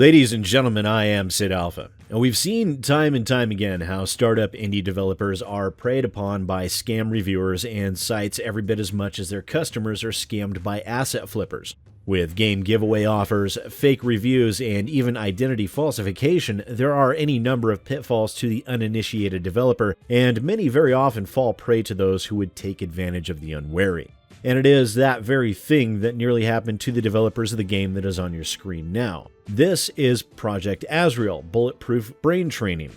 Ladies and gentlemen, I am SidAlpha, and we've seen time and time again how startup indie developers are preyed upon by scam reviewers and sites every bit as much as their customers are scammed by asset flippers. With game giveaway offers, fake reviews, and even identity falsification, there are any number of pitfalls to the uninitiated developer, and many very often fall prey to those who would take advantage of the unwary. And it is that very thing that nearly happened to the developers of the game that is on your screen now. This is Project Azriel, Bulletproof Brain Training.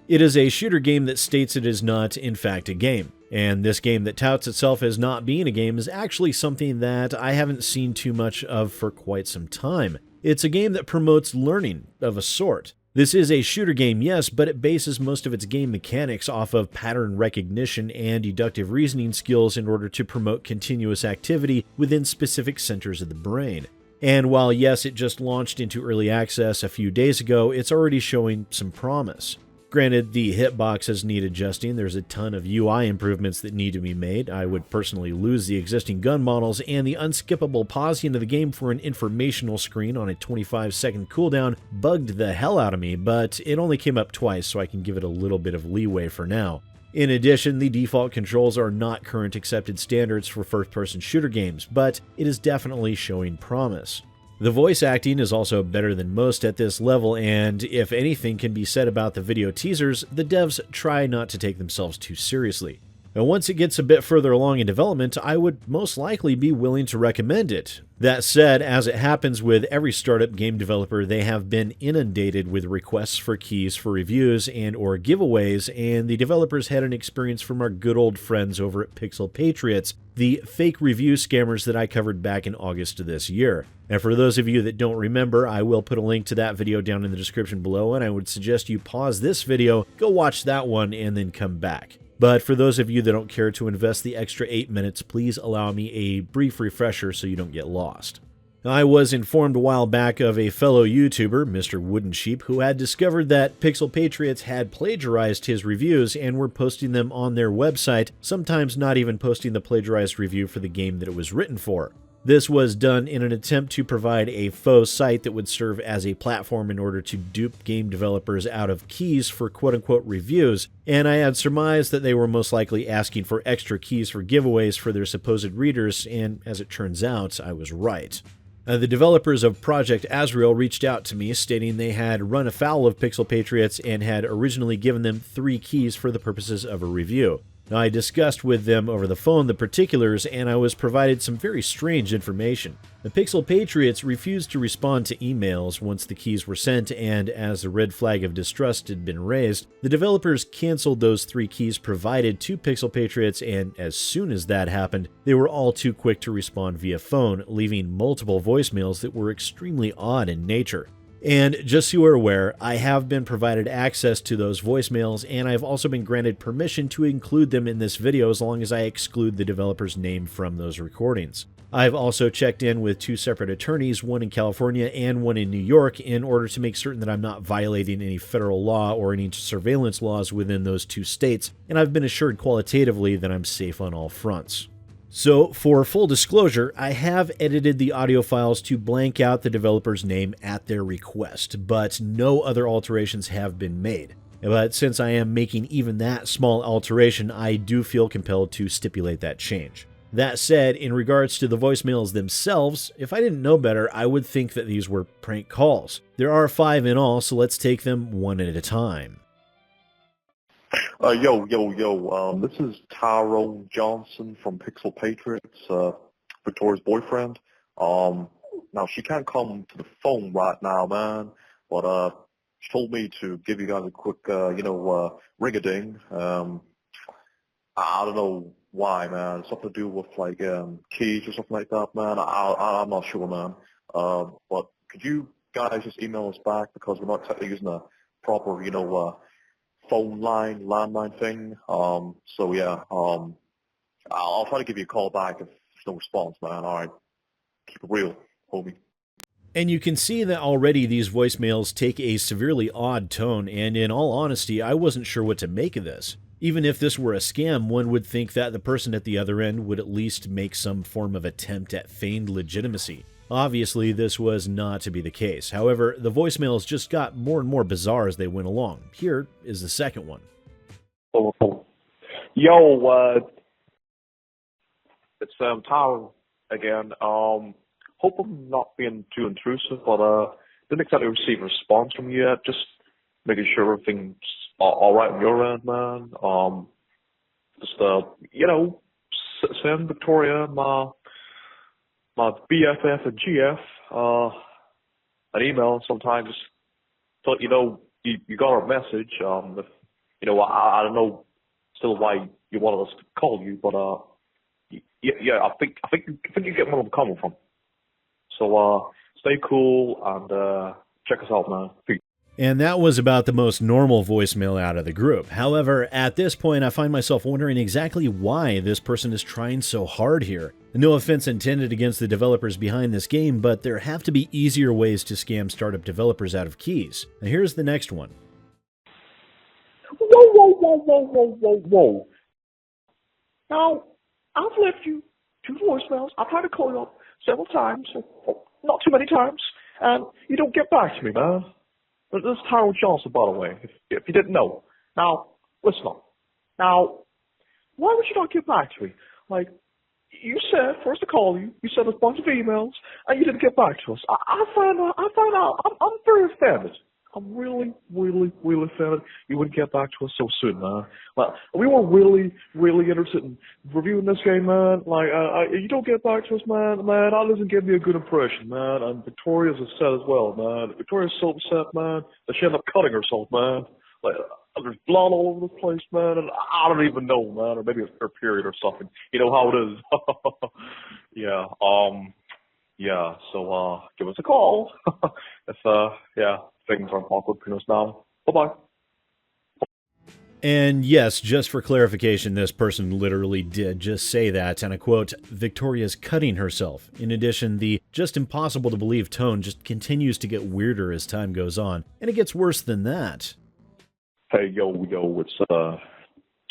It is a shooter game that states it is not, in fact, a game. And this game that touts itself as not being a game is actually something that I haven't seen too much of for quite some time. It's a game that promotes learning of a sort. This is a shooter game, yes, but it bases most of its game mechanics off of pattern recognition and deductive reasoning skills in order to promote continuous activity within specific centers of the brain. And while yes, it just launched into early access a few days ago, it's already showing some promise. Granted, the hitboxes need adjusting, there's a ton of UI improvements that need to be made. I would personally lose the existing gun models, and the unskippable pausing of the game for an informational screen on a 25-second cooldown bugged the hell out of me, but it only came up twice, so I can give it a little bit of leeway for now. In addition, the default controls are not current accepted standards for first-person shooter games, but it is definitely showing promise. The voice acting is also better than most at this level, and if anything can be said about the video teasers, the devs try not to take themselves too seriously. And once it gets a bit further along in development, I would most likely be willing to recommend it. That said, as it happens with every startup game developer, they have been inundated with requests for keys for reviews and or giveaways, and the developers had an experience from our good old friends over at Pixel Patriots, the fake review scammers that I covered back in August of this year. And for those of you that don't remember, I will put a link to that video down in the description below, and I would suggest you pause this video, go watch that one, and then come back. But for those of you that don't care to invest the extra 8 minutes, please allow me a brief refresher so you don't get lost. I was informed a while back of a fellow YouTuber, Mr. Wooden Sheep, who had discovered that Pixel Patriots had plagiarized his reviews and were posting them on their website, sometimes not even posting the plagiarized review for the game that it was written for. This was done in an attempt to provide a faux site that would serve as a platform in order to dupe game developers out of keys for quote-unquote reviews, and I had surmised that they were most likely asking for extra keys for giveaways for their supposed readers, and as it turns out, I was right. The developers of Project Azriel reached out to me stating they had run afoul of Pixel Patriots and had originally given them 3 keys for the purposes of a review. Now, I discussed with them over the phone the particulars, and I was provided some very strange information. The Pixel Patriots refused to respond to emails once the keys were sent, and as the red flag of distrust had been raised, the developers canceled those 3 keys provided to Pixel Patriots, and as soon as that happened, they were all too quick to respond via phone, leaving multiple voicemails that were extremely odd in nature. And just so you are aware, I have been provided access to those voicemails, and I've also been granted permission to include them in this video as long as I exclude the developer's name from those recordings. I've also checked in with 2 separate attorneys, one in California and one in New York, in order to make certain that I'm not violating any federal law or any surveillance laws within those 2 states, and I've been assured qualitatively that I'm safe on all fronts. So, for full disclosure, I have edited the audio files to blank out the developer's name at their request, but no other alterations have been made. But since I am making even that small alteration, I do feel compelled to stipulate that change. That said, in regards to the voicemails themselves, if I didn't know better, I would think that these were prank calls. There are 5 in all, so let's take them one at a time. This is Tyrone Johnson from Pixel Patriots, Victoria's boyfriend. Now she can't come to the phone right now, man, but she told me to give you guys a quick, ring-a-ding. I don't know why, man. Something to do with like keys or something like that, man. I'm not sure, man. But could you guys just email us back because we're not technically using a proper, phone line, landline thing. So yeah, I'll try to give you a call back if there's no response, man. All right, keep it real, homie. And you can see that already these voicemails take a severely odd tone, and in all honesty, I wasn't sure what to make of this. Even if this were a scam, one would think that the person at the other end would at least make some form of attempt at feigned legitimacy. Obviously, this was not to be the case. However, the voicemails just got more and more bizarre as they went along. Here is the second one. Yo, it's Tyler again. Hope I'm not being too intrusive, but didn't exactly receive a response from you yet. Just making sure everything's all right on your end, man. Send Victoria, my BFF and GF, an email sometime, just to let you know you got our message. If, I don't know still why you wanted us to call you, but yeah, I think you get where I'm coming from. So stay cool and check us out, man. Peace. And that was about the most normal voicemail out of the group. However, at this point, I find myself wondering exactly why this person is trying so hard here. No offense intended against the developers behind this game, but there have to be easier ways to scam startup developers out of keys. Now here's the next one. Whoa. Now, I've left you 2 voicemails. I've tried to call you up several times, not too many times, and you don't get back to me, man. This is Harold Johnson, by the way, if you didn't know. Now, listen up. Now, why would you not get back to me? Like, you said first to call you, you sent us a bunch of emails, and you didn't get back to us. I found out, I'm very offended. I'm really offended you wouldn't get back to us so soon, man. Like, we were really interested in reviewing this game, man. Like, you don't get back to us, man, that doesn't give me a good impression, man. And Victoria's upset as well, man. Victoria's so upset, man, that she ended up cutting herself, man. Like, there's blood all over the place, man, and I don't even know, man, or maybe it's her period or something. You know how it is. Yeah, so, give us a call. If, things aren't awkward between us now. Bye-bye. And yes, just for clarification, this person literally did just say that, and I quote, Victoria's cutting herself. In addition, the just impossible to believe tone just continues to get weirder as time goes on, and it gets worse than that. Hey, yo, it's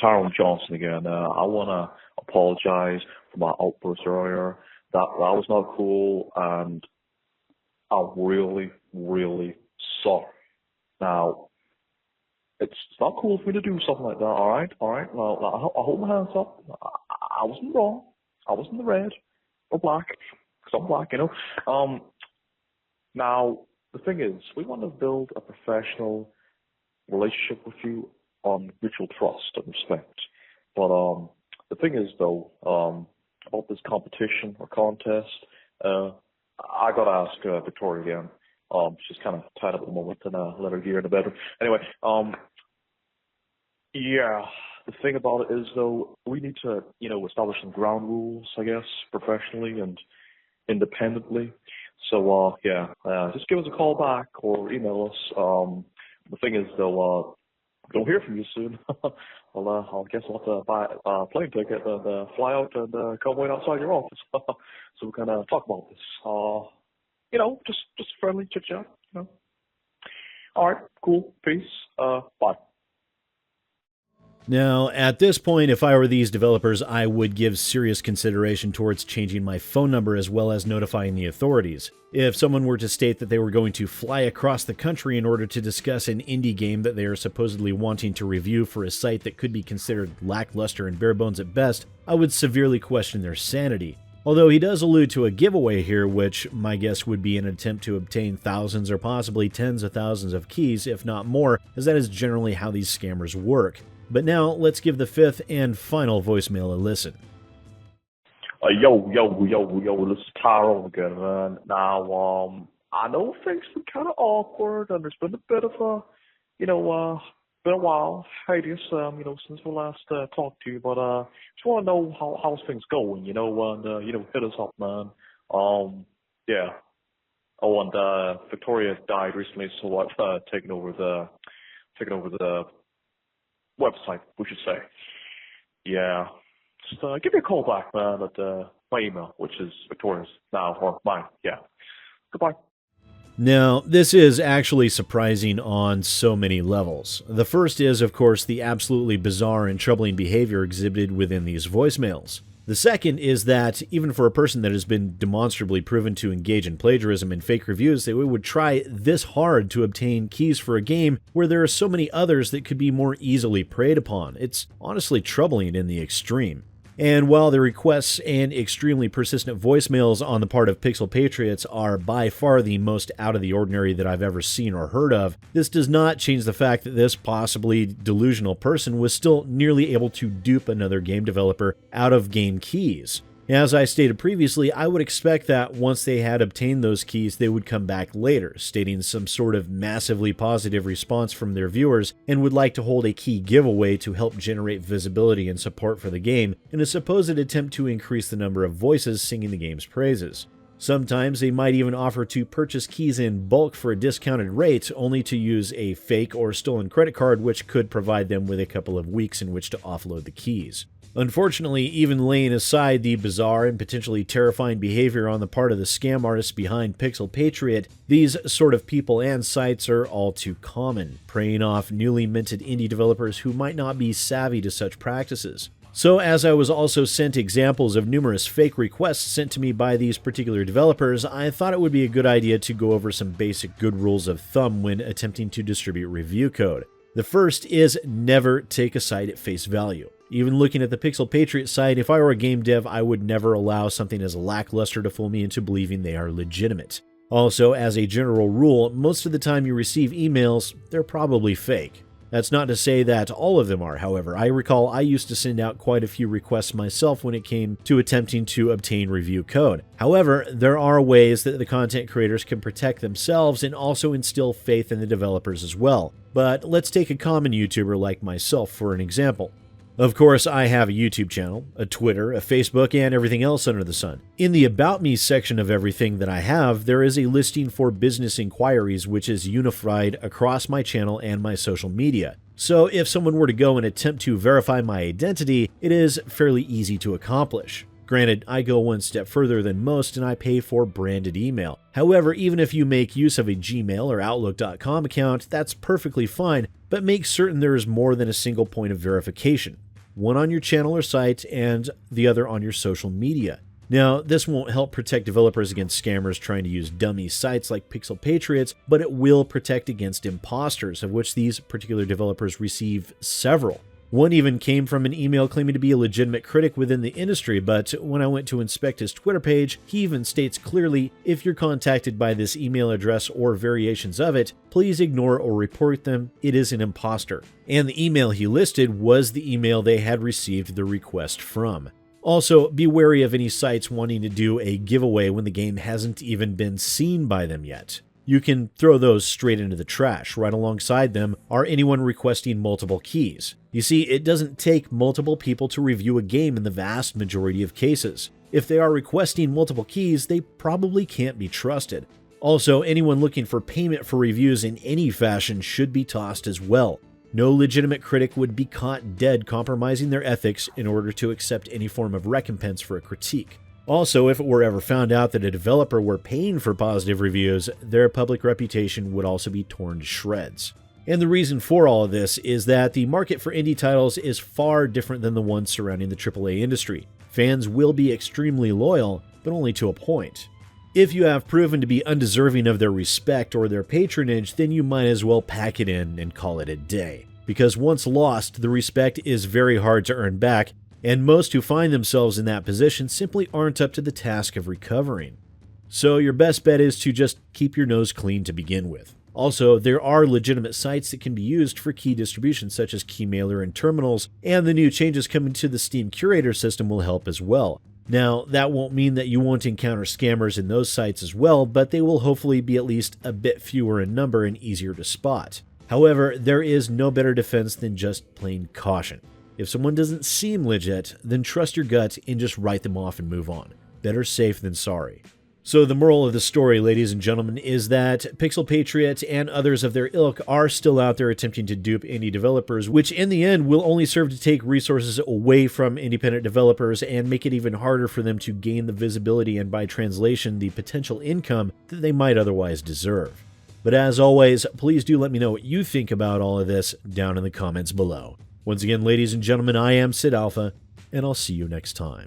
Tyrone Johnson again. I want to apologize for my outburst earlier. That was not cool, and I'm really sorry. Now, it's not cool for me to do something like that, all right? Well, I hold my hands up. I wasn't wrong. I wasn't the red or black, because I'm black, Now, the thing is, we want to build a professional relationship with you on mutual trust and respect. But the thing is, though, about this competition or contest, I got to ask Victoria again. She's kind of tied up at the moment and let her gear in the bedroom. Anyway, the thing about it is, though, we need to, establish some ground rules, I guess, professionally and independently. So, just give us a call back or email us. The thing is, though, don't hear from you soon. I guess I'll have to buy a plane ticket and fly out and come wait outside your office so we can talk about this. Just friendly chit chat. All right, cool, peace. Bye. Now, at this point, if I were these developers, I would give serious consideration towards changing my phone number as well as notifying the authorities. If someone were to state that they were going to fly across the country in order to discuss an indie game that they are supposedly wanting to review for a site that could be considered lackluster and bare bones at best, I would severely question their sanity. Although he does allude to a giveaway here, which my guess would be an attempt to obtain thousands or possibly tens of thousands of keys, if not more, as that is generally how these scammers work. But now, let's give the 5th and final voicemail a listen. Yo, this is Tyrone again, man. Now, I know things have been kind of awkward, and there's been a bit of a, been a while, hiatus, since we last talked to you, but just want to know how's things going, and, hit us up, man. Yeah. Oh, and Victoria died recently, so I've taken over the website, we should say. Yeah. Just give me a call back, man, at my email, which is Victoria's now, or mine. Yeah. Goodbye. Now, this is actually surprising on so many levels. The first is, of course, the absolutely bizarre and troubling behavior exhibited within these voicemails. The second is that even for a person that has been demonstrably proven to engage in plagiarism and fake reviews, they would try this hard to obtain keys for a game where there are so many others that could be more easily preyed upon. It's honestly troubling in the extreme. And while the requests and extremely persistent voicemails on the part of Pixel Patriots are by far the most out of the ordinary that I've ever seen or heard of, this does not change the fact that this possibly delusional person was still nearly able to dupe another game developer out of game keys. As I stated previously, I would expect that once they had obtained those keys, they would come back later, stating some sort of massively positive response from their viewers and would like to hold a key giveaway to help generate visibility and support for the game in a supposed attempt to increase the number of voices singing the game's praises. Sometimes they might even offer to purchase keys in bulk for a discounted rate, only to use a fake or stolen credit card, which could provide them with a couple of weeks in which to offload the keys. Unfortunately, even laying aside the bizarre and potentially terrifying behavior on the part of the scam artists behind Pixel Patriot, these sort of people and sites are all too common, preying off newly minted indie developers who might not be savvy to such practices. So as I was also sent examples of numerous fake requests sent to me by these particular developers, I thought it would be a good idea to go over some basic good rules of thumb when attempting to distribute review code. The first is never take a site at face value. Even looking at the Pixel Patriot site, if I were a game dev, I would never allow something as lackluster to fool me into believing they are legitimate. Also, as a general rule, most of the time you receive emails, they're probably fake. That's not to say that all of them are, however. I recall I used to send out quite a few requests myself when it came to attempting to obtain review code. However, there are ways that the content creators can protect themselves and also instill faith in the developers as well. But let's take a common YouTuber like myself for an example. Of course, I have a YouTube channel, a Twitter, a Facebook, and everything else under the sun. In the About Me section of everything that I have, there is a listing for business inquiries which is unified across my channel and my social media. So if someone were to go and attempt to verify my identity, it is fairly easy to accomplish. Granted, I go one step further than most and I pay for branded email. However, even if you make use of a Gmail or Outlook.com account, that's perfectly fine, but make certain there is more than a single point of verification. One on your channel or site and the other on your social media. Now, this won't help protect developers against scammers trying to use dummy sites like Pixel Patriots, but it will protect against imposters, of which these particular developers receive several. One even came from an email claiming to be a legitimate critic within the industry, but when I went to inspect his Twitter page, he even states clearly, if you're contacted by this email address or variations of it, please ignore or report them, it is an imposter. And the email he listed was the email they had received the request from. Also, be wary of any sites wanting to do a giveaway when the game hasn't even been seen by them yet. You can throw those straight into the trash. Right alongside them are anyone requesting multiple keys. You see, it doesn't take multiple people to review a game in the vast majority of cases. If they are requesting multiple keys, they probably can't be trusted. Also, anyone looking for payment for reviews in any fashion should be tossed as well. No legitimate critic would be caught dead compromising their ethics in order to accept any form of recompense for a critique. Also, if it were ever found out that a developer were paying for positive reviews, their public reputation would also be torn to shreds. And the reason for all of this is that the market for indie titles is far different than the one surrounding the AAA industry. Fans will be extremely loyal, but only to a point. If you have proven to be undeserving of their respect or their patronage, then you might as well pack it in and call it a day. Because once lost, the respect is very hard to earn back, and most who find themselves in that position simply aren't up to the task of recovering. So your best bet is to just keep your nose clean to begin with. Also, there are legitimate sites that can be used for key distribution such as Keymailer and terminals, and the new changes coming to the Steam Curator system will help as well. Now, that won't mean that you won't encounter scammers in those sites as well, but they will hopefully be at least a bit fewer in number and easier to spot. However, there is no better defense than just plain caution. If someone doesn't seem legit, then trust your gut and just write them off and move on. Better safe than sorry. So the moral of the story, ladies and gentlemen, is that Pixel Patriot and others of their ilk are still out there attempting to dupe indie developers, which in the end will only serve to take resources away from independent developers and make it even harder for them to gain the visibility and, by translation, the potential income that they might otherwise deserve. But as always, please do let me know what you think about all of this down in the comments below. Once again, ladies and gentlemen, I am SidAlpha, and I'll see you next time.